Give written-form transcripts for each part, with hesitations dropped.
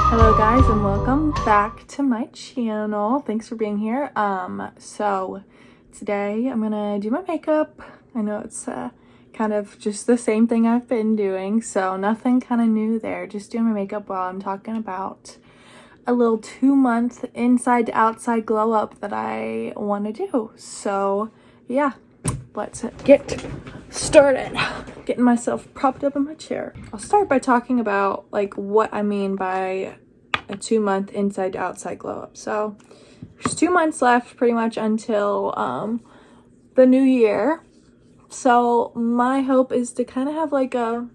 Hello guys and welcome back to my channel. Thanks for being here. So today I'm gonna do my makeup. I know it's kind of just the same thing I've been doing, so nothing kind of new there. Just doing my makeup while I'm talking about a little 2-month inside to outside glow up that I want to do. So yeah, let's get started. Getting myself propped up in my chair. I'll start by talking about like what I mean by a 2-month inside to outside glow up. So there's 2 months left pretty much until the new year. So my hope is to kind of have like a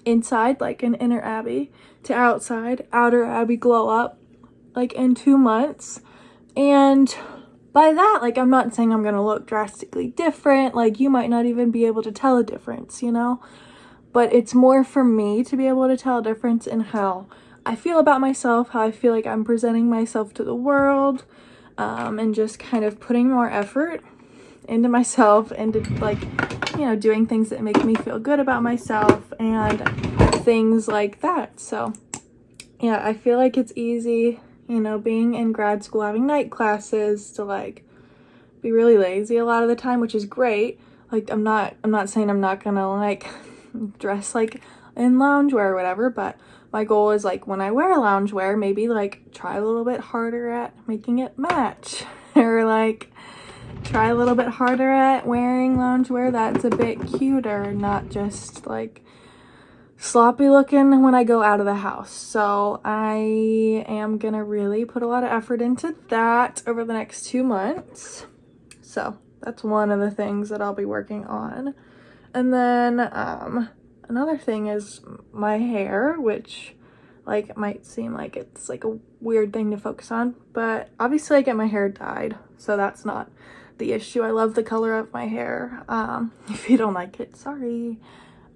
inside, like an inner Abby, to outer Abby glow up like in 2 months. And by that, like, I'm not saying I'm gonna look drastically different. Like, you might not even be able to tell a difference, you know? But it's more for me to be able to tell a difference in how I feel about myself, how I feel like I'm presenting myself to the world, and just kind of putting more effort into myself, into like, you know, doing things that make me feel good about myself and things like that. So yeah, I feel like it's easy, you know, being in grad school, having night classes, to like be really lazy a lot of the time, which is great. Like, I'm not saying I'm not gonna like dress like in loungewear or whatever, but my goal is like when I wear loungewear, maybe like try a little bit harder at making it match or like try a little bit harder at wearing loungewear that's a bit cuter, not just like sloppy looking when I go out of the house. So I am gonna really put a lot of effort into that over the next 2 months. So that's one of the things that I'll be working on. And then another thing is my hair, which like might seem like it's like a weird thing to focus on, but obviously I get my hair dyed, so that's not the issue. I love the color of my hair. If you don't like it, sorry.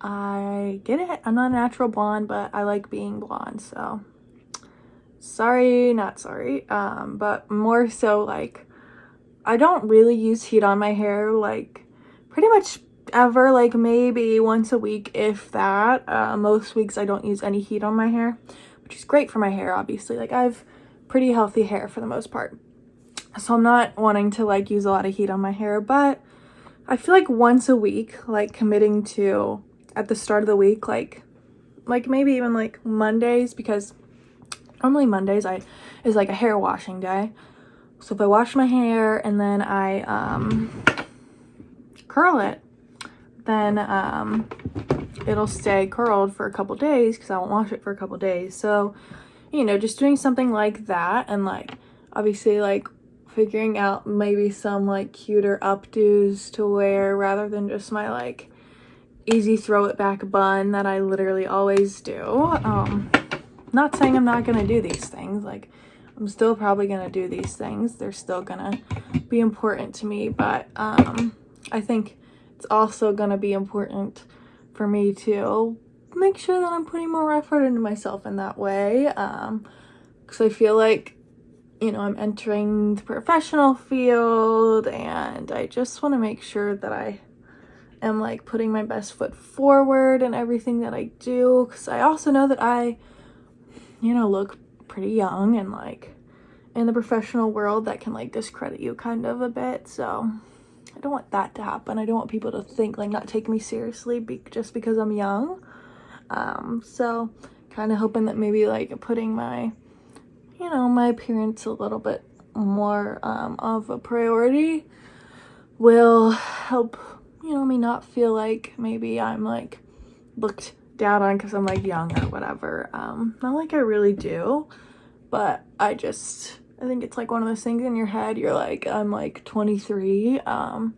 I get it. I'm not a natural blonde, but I like being blonde, so sorry, not sorry. But more so like I don't really use heat on my hair like pretty much ever, like maybe once a week, if that. Most weeks I don't use any heat on my hair, which is great for my hair, obviously. Like, I have pretty healthy hair for the most part, so I'm not wanting to like use a lot of heat on my hair. But I feel like once a week, like committing to at the start of the week, like maybe even like Mondays, because normally Mondays is like a hair washing day. So if I wash my hair and then I curl it, then it'll stay curled for a couple days because I won't wash it for a couple days. So, you know, just doing something like that, and like obviously like figuring out maybe some like cuter updos to wear rather than just my like easy throw it back bun that I literally always do. Not saying I'm not gonna do these things. Like, I'm still probably gonna do these things. They're still gonna be important to me, but I think it's also gonna be important for me to make sure that I'm putting more effort into myself in that way, because I feel like, you know, I'm entering the professional field and I just want to make sure that I am like putting my best foot forward in everything that I do, because I also know that I, you know, look pretty young, and like in the professional world that can like discredit you kind of a bit. So I don't want that to happen. I don't want people to think like not take me seriously just because I'm young. So kind of hoping that maybe like putting my, you know, my appearance a little bit more of a priority will help, you know, me not feel like maybe I'm like looked down on because I'm like young or whatever. Not like I really do, but I think it's like one of those things in your head. You're like, I'm like 23. How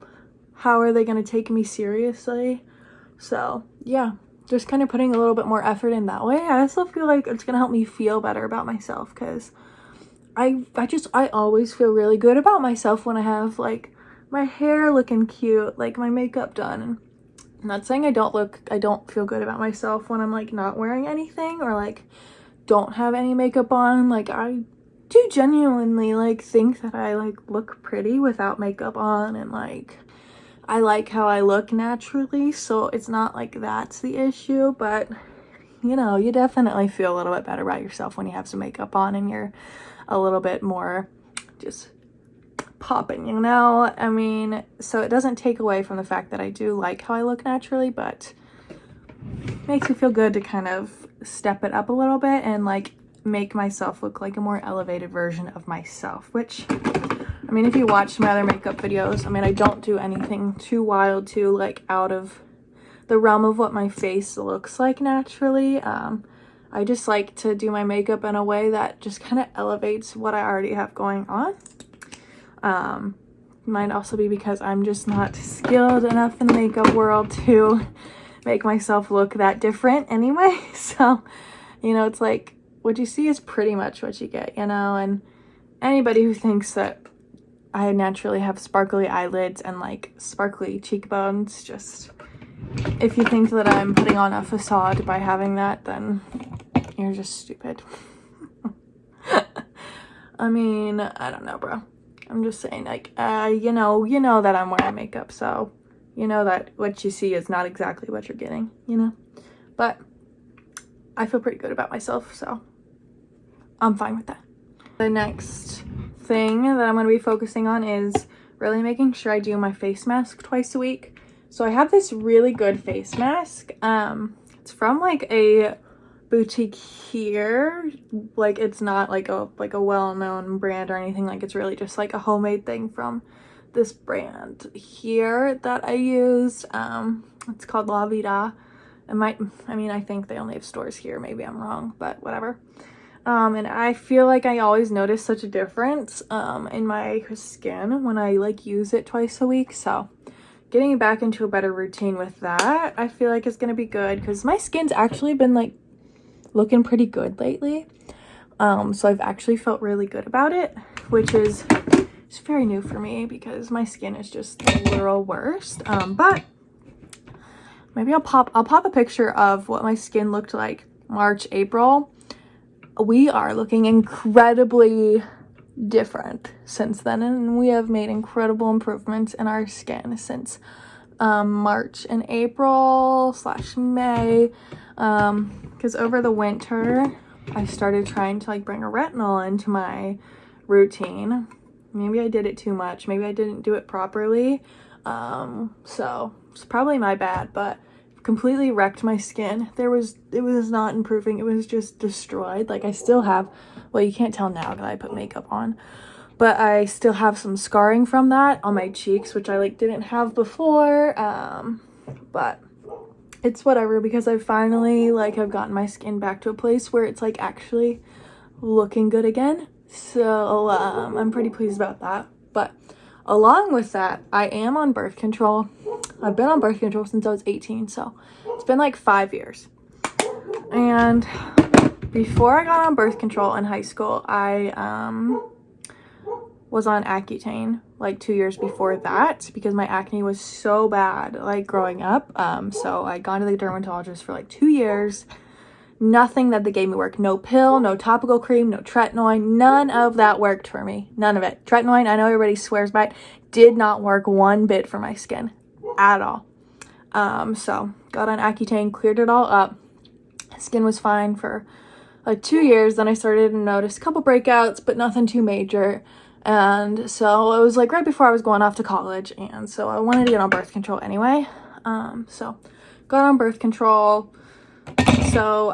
are they gonna take me seriously? So yeah, just kind of putting a little bit more effort in that way. I also feel like it's gonna help me feel better about myself, because I always feel really good about myself when I have like my hair looking cute, like my makeup done. I'm not saying I don't feel good about myself when I'm like not wearing anything or like don't have any makeup on. Like, I do genuinely like think that I like look pretty without makeup on, and like I like how I look naturally, so it's not like that's the issue. But you know, you definitely feel a little bit better about yourself when you have some makeup on and you're a little bit more just popping, you know? I mean, so it doesn't take away from the fact that I do like how I look naturally, but makes me feel good to kind of step it up a little bit and like make myself look like a more elevated version of myself, which, I mean, if you watch my other makeup videos, I mean, I don't do anything too wild, too like out of the realm of what my face looks like naturally. I just like to do my makeup in a way that just kind of elevates what I already have going on. Might also be because I'm just not skilled enough in the makeup world to make myself look that different anyway. So, you know, it's like what you see is pretty much what you get, you know? And anybody who thinks that I naturally have sparkly eyelids and like sparkly cheekbones, just, if you think that I'm putting on a facade by having that, then you're just stupid. I mean, I don't know, bro. I'm just saying, like, you know that I'm wearing makeup, so you know that what you see is not exactly what you're getting, you know? But I feel pretty good about myself, so I'm fine with that. The next thing that I'm going to be focusing on is really making sure I do my face mask twice a week. So I have this really good face mask. It's from like a boutique here. Like, it's not like a well-known brand or anything. Like, it's really just like a homemade thing from this brand here that I use. It's called La Vida. I think they only have stores here. Maybe I'm wrong, but whatever. And I feel like I always notice such a difference in my skin when I like use it twice a week. So getting back into a better routine with that, I feel like is going to be good because my skin's actually been like looking pretty good lately. So I've actually felt really good about it, which is it's very new for me because my skin is just the literal worst. But maybe I'll pop a picture of what my skin looked like March, April. We are looking incredibly different since then, and we have made incredible improvements in our skin since March and April / May, because over the winter I started trying to like bring a retinol into my routine. Maybe I did it too much, maybe I didn't do it properly, so it's probably my bad, but completely wrecked my skin. It was not improving, it was just destroyed. Like, I still have, well, you can't tell now that I put makeup on, but I still have some scarring from that on my cheeks, which I like didn't have before. But it's whatever, because I finally like have gotten my skin back to a place where it's like actually looking good again. So I'm pretty pleased about that. But along with that, I am on birth control. I've been on birth control since I was 18, so it's been like 5 years. And before I got on birth control in high school, I was on Accutane like 2 years before that because my acne was so bad like growing up. So I'd gone to the dermatologist for like 2 years. Nothing that they gave me worked. No pill, no topical cream, no tretinoin. None of that worked for me. None of it. Tretinoin, I know everybody swears by it, did not work one bit for my skin at all. So got on Accutane, cleared it all up. Skin was fine for like 2 years. Then I started to notice a couple breakouts, but nothing too major. And so it was like right before I was going off to college, and so I wanted to get on birth control anyway. So got on birth control. So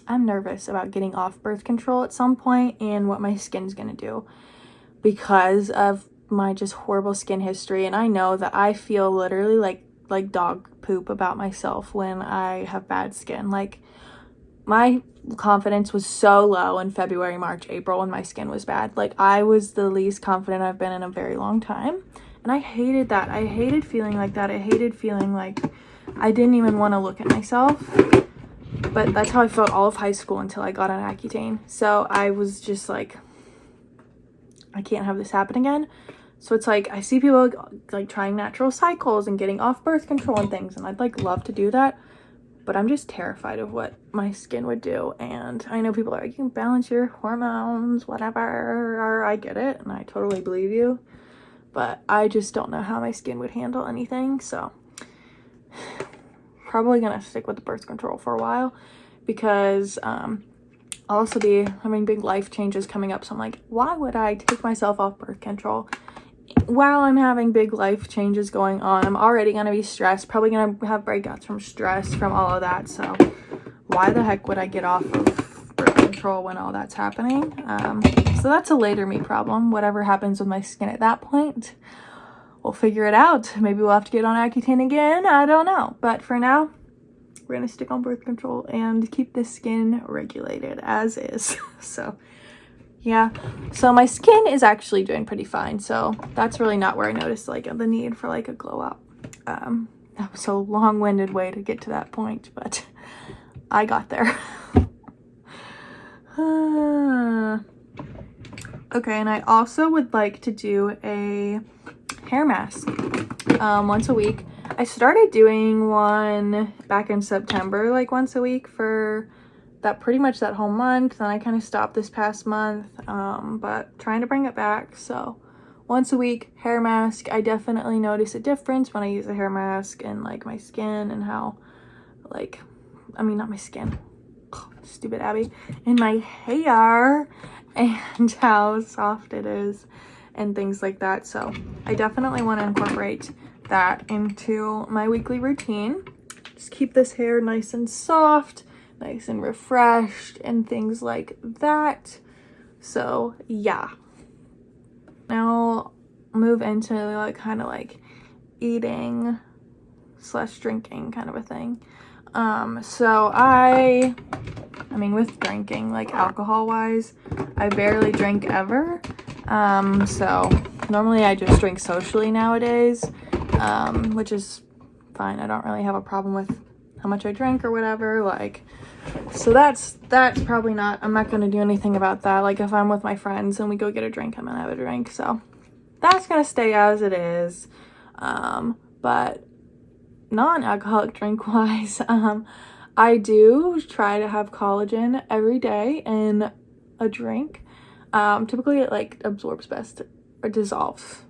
I'm nervous about getting off birth control at some point and what my skin's gonna do because of my just horrible skin history. And I know that I feel literally like dog poop about myself when I have bad skin. Like, my confidence was so low in February, March, April when my skin was bad. Like, I was the least confident I've been in a very long time. And I hated that. I hated feeling like that. I hated feeling like I didn't even want to look at myself. But that's how I felt all of high school until I got on Accutane. So I was just like, I can't have this happen again. So it's like, I see people like trying natural cycles and getting off birth control and things, and I'd like love to do that. But I'm just terrified of what my skin would do. And I know people are like, you can balance your hormones, whatever. I get it, and I totally believe you. But I just don't know how my skin would handle anything. So probably gonna stick with the birth control for a while because I'll also be having big life changes coming up. So I'm like, why would I take myself off birth control while I'm having big life changes going on? I'm already gonna be stressed, probably gonna have breakouts from stress from all of that. So why the heck would I get off of birth control when all that's happening? So that's a later me problem. Whatever happens with my skin at that point, we'll figure it out. Maybe we'll have to get on Accutane again. I don't know. But for now, we're going to stick on birth control and keep the skin regulated as is. So, yeah. So my skin is actually doing pretty fine. So that's really not where I noticed like the need for like a glow up. That was a long-winded way to get to that point, but I got there. Okay, and I also would like to do a hair mask once a week. I started doing one back in September, like once a week for that pretty much that whole month. Then I kind of stopped this past month, but trying to bring it back. So once a week hair mask. I definitely notice a difference when I use a hair mask and like my skin and how like, I mean not my skin, stupid Abby, in my hair and how soft it is and things like that. So I definitely want to incorporate that into my weekly routine. Just keep this hair nice and soft, nice and refreshed and things like that. So yeah, now I'll move into like kind of like eating / drinking kind of a thing. So I mean with drinking, like alcohol wise, I barely drink ever. So normally I just drink socially nowadays, which is fine. I don't really have a problem with how much I drink or whatever. Like, so that's probably not, I'm not going to do anything about that. Like if I'm with my friends and we go get a drink, I'm going to have a drink. So that's going to stay as it is. But non-alcoholic drink wise, I do try to have collagen every day in a drink. Typically it like absorbs best or dissolves,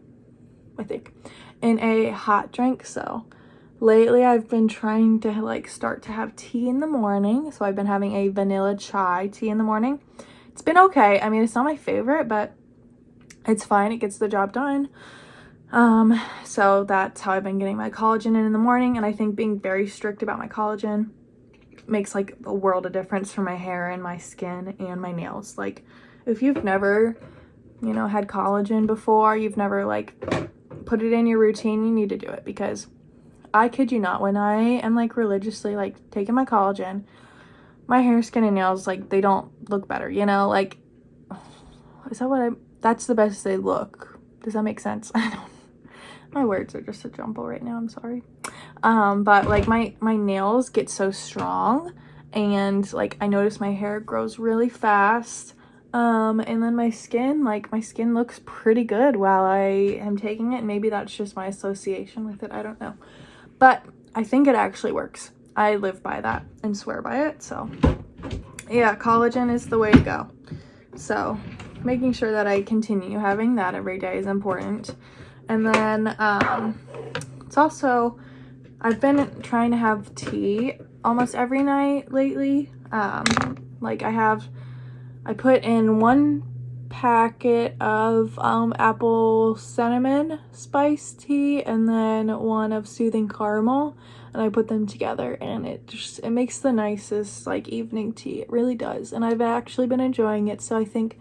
I think, in a hot drink. So lately I've been trying to like start to have tea in the morning. So I've been having a vanilla chai tea in the morning. It's been okay. I mean, it's not my favorite, but it's fine. It gets the job done. So that's how I've been getting my collagen in the morning. And I think being very strict about my collagen makes like a world of difference for my hair and my skin and my nails. Like if you've never, you know, had collagen before, you've never like put it in your routine, you need to do it, because I kid you not, when I am like religiously like taking my collagen, my hair, skin, and nails, like they don't look better, you know, like, is that what that's the best they look. Does that make sense? I don't, my words are just a jumble right now, I'm sorry. But like my nails get so strong, and like I notice my hair grows really fast. And then my skin looks pretty good while I am taking it. Maybe that's just my association with it, I don't know. But I think it actually works. I live by that and swear by it. So yeah, collagen is the way to go. So making sure that I continue having that every day is important. And then it's also, I've been trying to have tea almost every night lately. Like I put in 1 packet of apple cinnamon spice tea and then 1 of soothing caramel, and I put them together, and it makes the nicest like evening tea. It really does, and I've actually been enjoying it. So I think,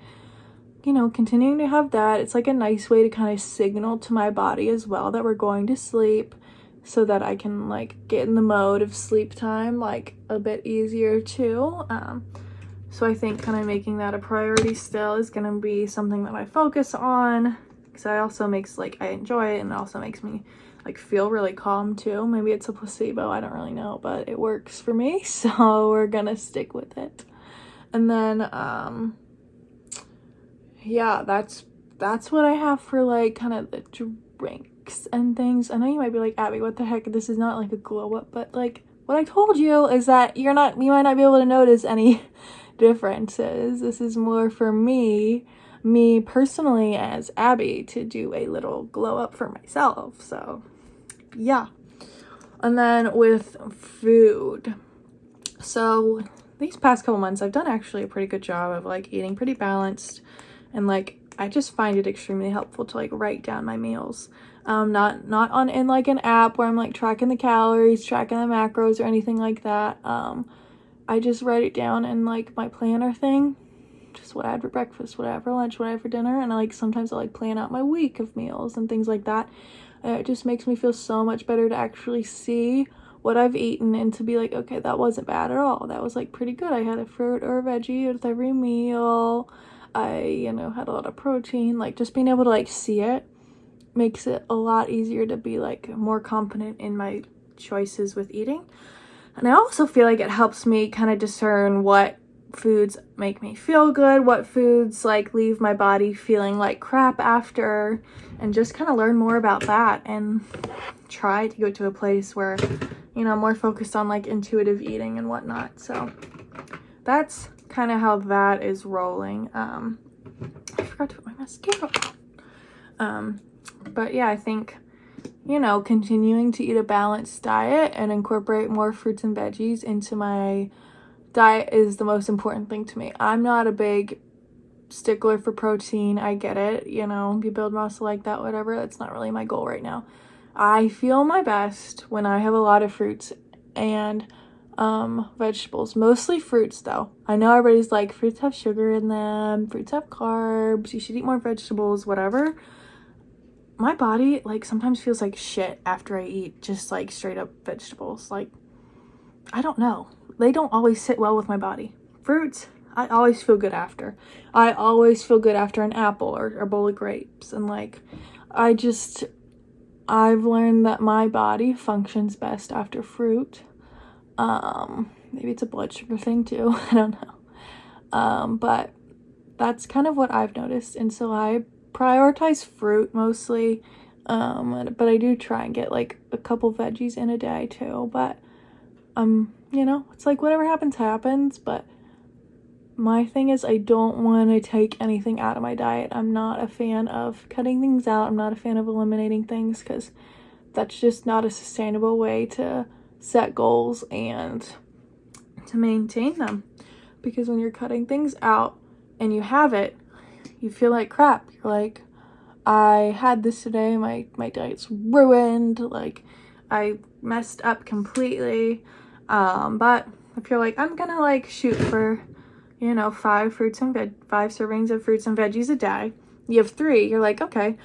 you know, continuing to have that, it's like a nice way to kind of signal to my body as well that we're going to sleep, so that I can like get in the mode of sleep time like a bit easier too. So I think kind of making that a priority still is going to be something that I focus on, because I also makes like I enjoy it, and it also makes me like feel really calm too. Maybe it's a placebo, I don't really know, but it works for me, so we're gonna stick with it. And then yeah, that's what I have for like kind of the drinks and things. I know you might be like, Abby, what the heck, this is not like a glow up, but like what I told you is that you might not be able to notice any differences. This is more for me personally as Abby to do a little glow up for myself. So yeah. And then with food, so these past couple months I've done actually a pretty good job of like eating pretty balanced, and like I just find it extremely helpful to like write down my meals. Not on in like an app where I'm like tracking the calories, tracking the macros or anything like that. I just write it down in like my planner thing, just what I had for breakfast, what I had for lunch, what I had for dinner, and I like sometimes I like plan out my week of meals and things like that. And it just makes me feel so much better to actually see what I've eaten and to be like, okay, that wasn't bad at all. That was like pretty good. I had a fruit or a veggie with every meal. I, had a lot of protein. Like just being able to like see it makes it a lot easier to be like more confident in my choices with eating. And I also feel like it helps me kind of discern what foods make me feel good, what foods like leave my body feeling like crap after, and just kind of learn more about that and try to go to a place where, I'm more focused on like intuitive eating and whatnot. So that's kind of how that is rolling. I forgot to put my mascara on. But yeah, I think, continuing to eat a balanced diet and incorporate more fruits and veggies into my diet is the most important thing to me. I'm not a big stickler for protein. I get it, you build muscle like that, whatever. That's not really my goal right now. I feel my best when I have a lot of fruits and vegetables, mostly fruits though. I know everybody's like, fruits have sugar in them, fruits have carbs, you should eat more vegetables, whatever. My body like sometimes feels like shit after I eat just like straight up vegetables. Like, I don't know, they don't always sit well with my body. Fruits, I always feel good after. I always feel good after an apple or a bowl of grapes. And like, I've learned that my body functions best after fruit. Maybe it's a blood sugar thing too. I don't know. But that's kind of what I've noticed. And so I prioritize fruit mostly. But I do try and get like a couple veggies in a day too. But, it's like whatever happens, happens. But my thing is I don't want to take anything out of my diet. I'm not a fan of cutting things out. I'm not a fan of eliminating things because that's just not a sustainable way to set goals and to maintain them. Because when you're cutting things out and you have it, you feel like crap. You're like, I had this today, my diet's ruined, like I messed up completely. But if you're like, I'm gonna like shoot for 5 servings of fruits and veggies a day. You have 3. You're like, okay,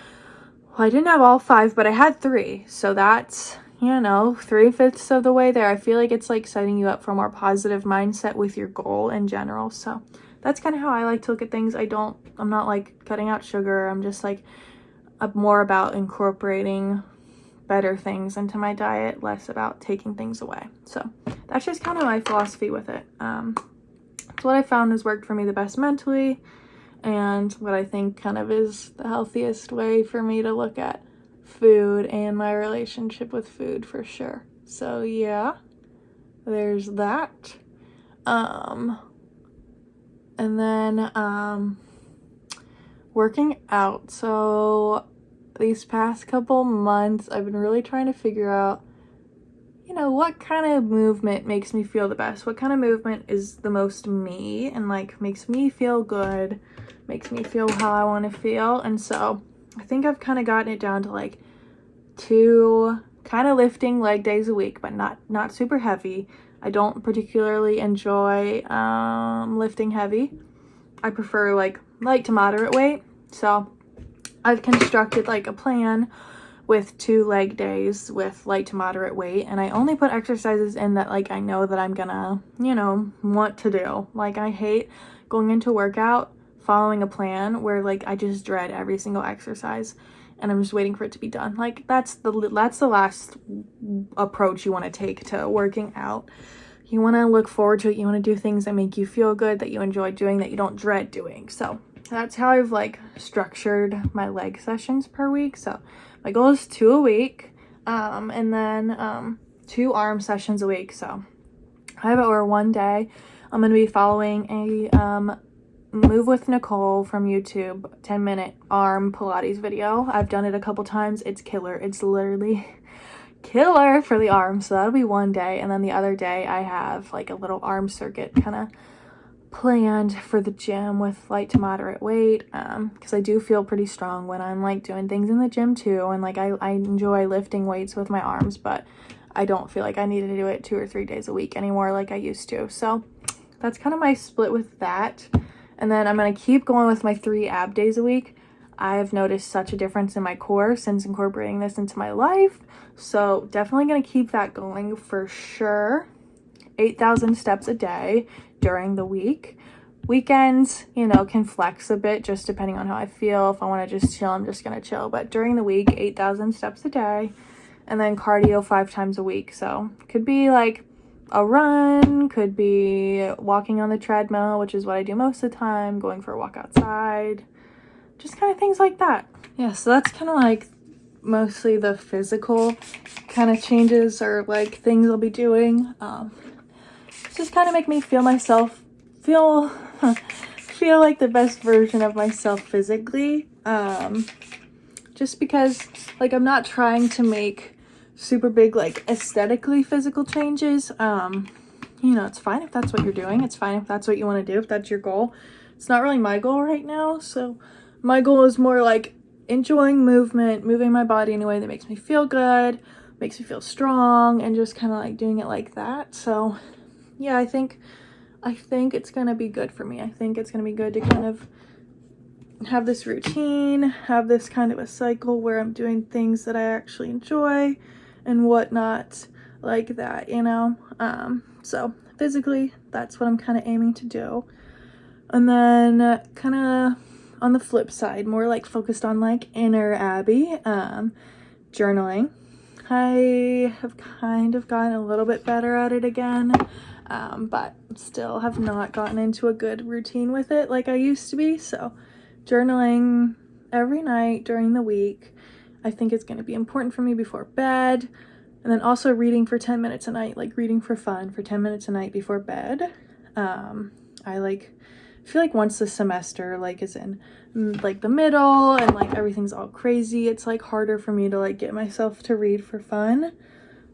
well, I didn't have all 5, but I had 3. So that's, 3/5 of the way there. I feel like it's like setting you up for a more positive mindset with your goal in general. So that's kind of how I like to look at things. I'm not like cutting out sugar. I'm just like more about incorporating better things into my diet, less about taking things away. So that's just kind of my philosophy with it. It's what I found has worked for me the best mentally, and what I think kind of is the healthiest way for me to look at food and my relationship with food for sure. So yeah, there's that. And then working out. So these past couple months I've been really trying to figure out what kind of movement makes me feel the best? What kind of movement is the most me and like makes me feel good, makes me feel how I want to feel? And so I think I've kind of gotten it down to like 2 kind of lifting leg days a week, but not super heavy. I don't particularly enjoy lifting heavy. I prefer like light to moderate weight. So I've constructed like a plan with 2 leg days with light to moderate weight, and I only put exercises in that like I know that I'm gonna want to do. Like I hate going into a workout following a plan where like I just dread every single exercise and I'm just waiting for it to be done. Like that's the last approach you want to take to working out. You want to look forward to it. You want to do things that make you feel good, that you enjoy doing, that you don't dread doing. So that's how I've like structured my leg sessions per week. So my goal is 2 a week, and then 2 arm sessions a week. So I have it over one day. I'm going to be following a Move with Nicole from YouTube 10-minute arm Pilates video. I've done it a couple times. It's killer. It's literally killer for the arms. So that'll be one day. And then the other day I have like a little arm circuit kind of planned for the gym with light to moderate weight, because I do feel pretty strong when I'm like doing things in the gym too, and like I enjoy lifting weights with my arms, but I don't feel like I need to do it 2 or 3 days a week anymore like I used to. So that's kind of my split with that. And then I'm gonna keep going with my 3 ab days a week. I've noticed such a difference in my core since incorporating this into my life, so definitely gonna keep that going for sure. 8,000 steps a day during the week. Weekends, you know, can flex a bit just depending on how I feel. If I want to just chill, I'm just gonna chill. But during the week, 8,000 steps a day, and then cardio 5 times a week. So could be like a run, could be walking on the treadmill, which is what I do most of the time, going for a walk outside, just kind of things like that. Yeah, so that's kind of like mostly the physical kind of changes or like things I'll be doing. Just kind of make me feel myself, feel like the best version of myself physically. Just because like I'm not trying to make super big like aesthetically physical changes. You know, it's fine if that's what you're doing. It's fine if that's what you want to do, if that's your goal. It's not really my goal right now. So my goal is more like enjoying movement, moving my body in a way that makes me feel good, makes me feel strong, and just kind of like doing it like that. So yeah, I think it's gonna be good for me. I think it's gonna be good to kind of have this routine, have this kind of a cycle where I'm doing things that I actually enjoy and whatnot like that, you know? So physically, that's what I'm kind of aiming to do. And then kind of on the flip side, more like focused on like inner Abby, journaling. I have kind of gotten a little bit better at it again, but still have not gotten into a good routine with it like I used to be. So journaling every night during the week, I think it's going to be important for me before bed. And then also reading for 10 minutes a night, like reading for fun for 10 minutes a night before bed. I feel like once the semester like is in like the middle and like everything's all crazy, it's like harder for me to like get myself to read for fun,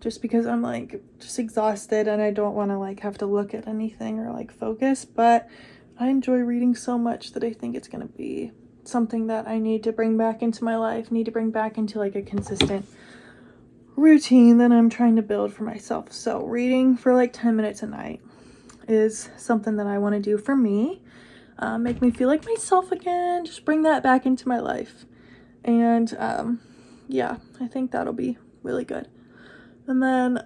just because I'm like just exhausted and I don't want to like have to look at anything or like focus. But I enjoy reading so much that I think it's going to be something that I need to bring back into my life, need to bring back into like a consistent routine that I'm trying to build for myself. So reading for like 10 minutes a night is something that I want to do for me. Make me feel like myself again, just bring that back into my life. And yeah, I think that'll be really good. And then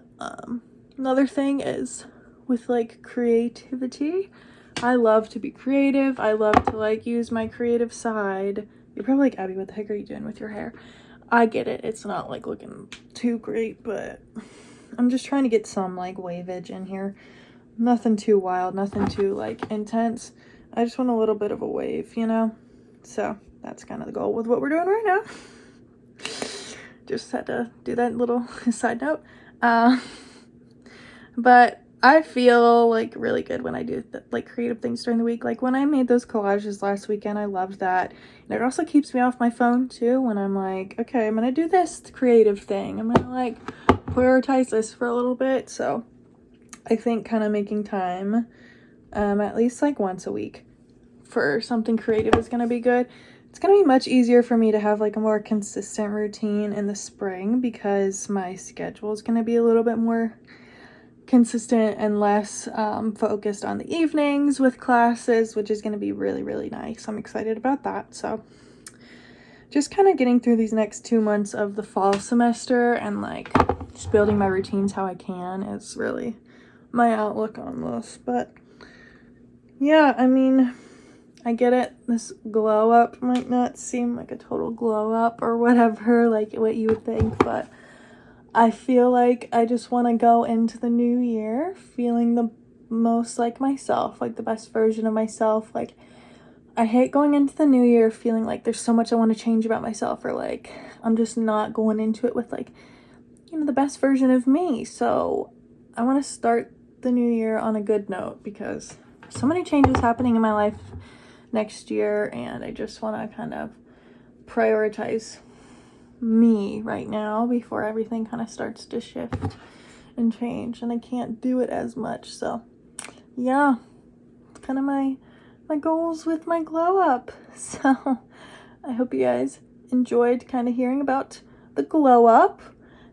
another thing is with like creativity. I love to be creative. I love to like use my creative side. You're probably like, Abby, what the heck are you doing with your hair? I get it. It's not like looking too great, but I'm just trying to get some like waveage in here. Nothing too wild, nothing too like intense. I just want a little bit of a wave, you know? So that's kind of the goal with what we're doing right now. Just had to do that little side note. But I feel like really good when I do like creative things during the week. Like when I made those collages last weekend, I loved that. And it also keeps me off my phone too when I'm like, okay, I'm gonna do this creative thing. I'm gonna like prioritize this for a little bit. So I think kind of making time at least like once a week for something creative is gonna be good. It's gonna be much easier for me to have like a more consistent routine in the spring because my schedule is gonna be a little bit more consistent and less focused on the evenings with classes, which is going to be really, really nice. I'm excited about that. So just kind of getting through these next 2 months of the fall semester and like just building my routines how I can is really my outlook on this. But yeah, I mean, I get it. This glow up might not seem like a total glow up or whatever, like what you would think, but I feel like I just want to go into the new year feeling the most like myself, like the best version of myself. Like, I hate going into the new year feeling like there's so much I want to change about myself, or like I'm just not going into it with like, you know, the best version of me. So I want to start the new year on a good note because so many changes happening in my life next year, and I just want to kind of prioritize me right now before everything kind of starts to shift and change, and I can't do it as much. So yeah, it's kind of my goals with my glow up. So I hope you guys enjoyed kind of hearing about the glow up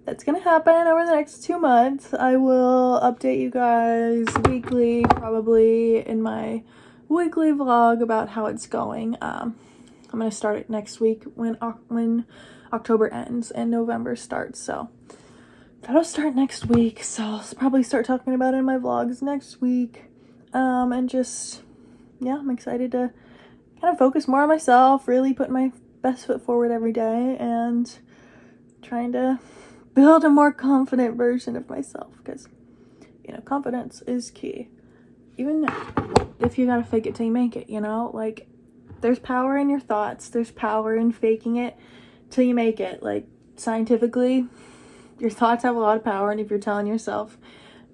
that's gonna happen over the next 2 months. I will update you guys weekly, probably in my weekly vlog, about how it's going. I'm gonna start it next week when October ends and November starts, so that'll start next week. So I'll probably start talking about it in my vlogs next week. And just, yeah, I'm excited to kind of focus more on myself, really put my best foot forward every day, and trying to build a more confident version of myself, because, you know, confidence is key. Even if you gotta fake it till you make it, you know, like, there's power in your thoughts, there's power in faking it till you make it. Like, scientifically, your thoughts have a lot of power, and if you're telling yourself,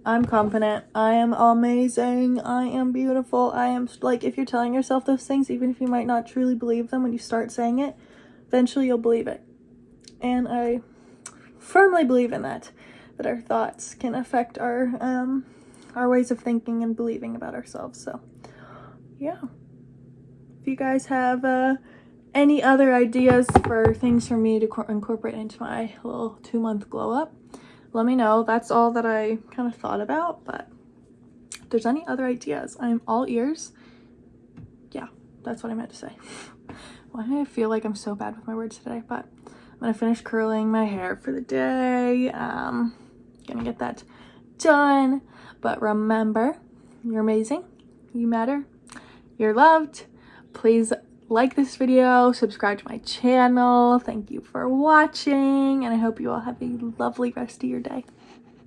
I'm confident, I am amazing, I am beautiful, I am, like, if you're telling yourself those things, even if you might not truly believe them, when you start saying it, eventually you'll believe it. And I firmly believe in that our thoughts can affect our ways of thinking and believing about ourselves. So yeah, if you guys have any other ideas for things for me to incorporate into my little 2-month glow up, let me know. That's all that I kind of thought about, but if there's any other ideas, I'm all ears. Yeah, that's what I meant to say. Why do I feel like I'm so bad with my words today? But I'm gonna finish curling my hair for the day. Gonna get that done. But remember, you're amazing, you matter, you're loved. Please like this video, subscribe to my channel. Thank you for watching, and I hope you all have a lovely rest of your day.